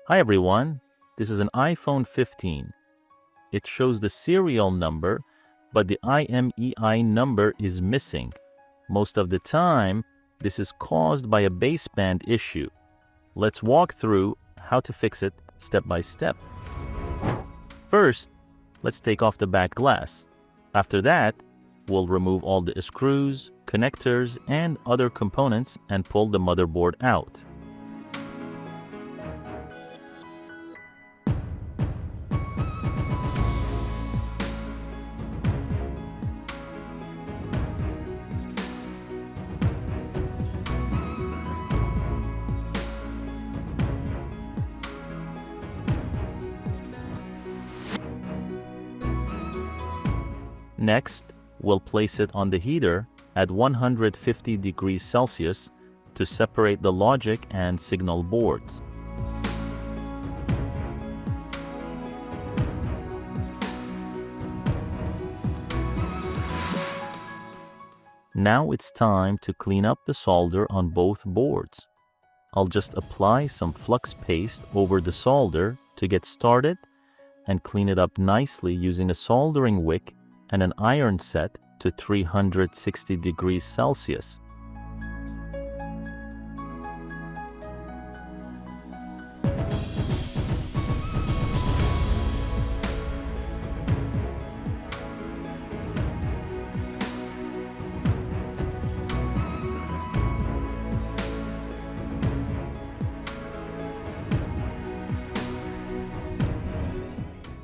Hi everyone, this is an iPhone 15. It shows the serial number, but the IMEI number is missing. Most of the time, this is caused by a baseband issue. Let's walk through how to fix it step by step. First, let's take off the back glass. After that, we'll remove all the screws, connectors, and other components and pull the motherboard out. Next, we'll place it on the heater at 150 degrees Celsius to separate the logic and signal boards. Now it's time to clean up the solder on both boards. I'll just apply some flux paste over the solder to get started and clean it up nicely using a soldering wick and an iron set to 360 degrees Celsius.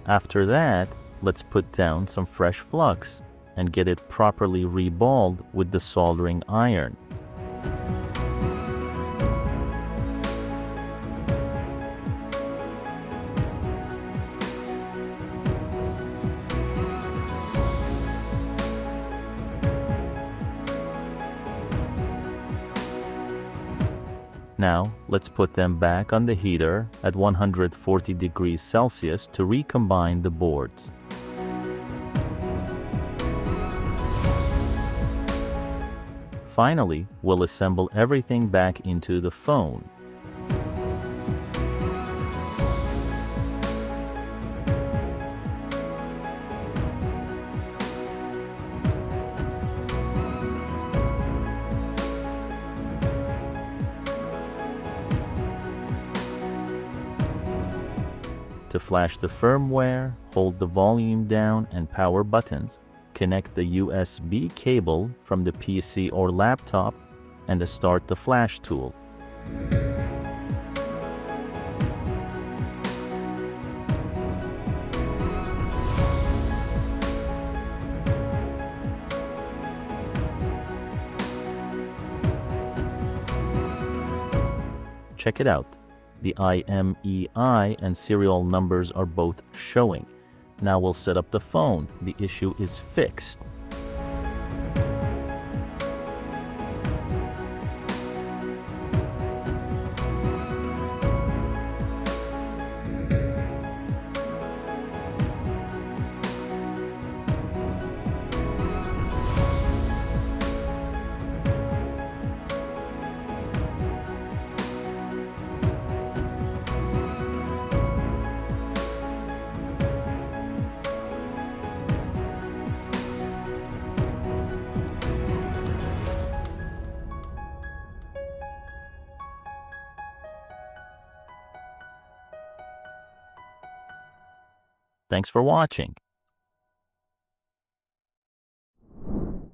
After that, let's put down some fresh flux and get it properly reballed with the soldering iron. Now, let's put them back on the heater at 140 degrees Celsius to recombine the boards. Finally, we'll assemble everything back into the phone. To flash the firmware, hold the volume down and power buttons, connect the USB cable from the PC or laptop, and start the flash tool. Check it out. The IMEI and serial numbers are both showing. Now we'll set up the phone. The issue is fixed. Thanks for watching.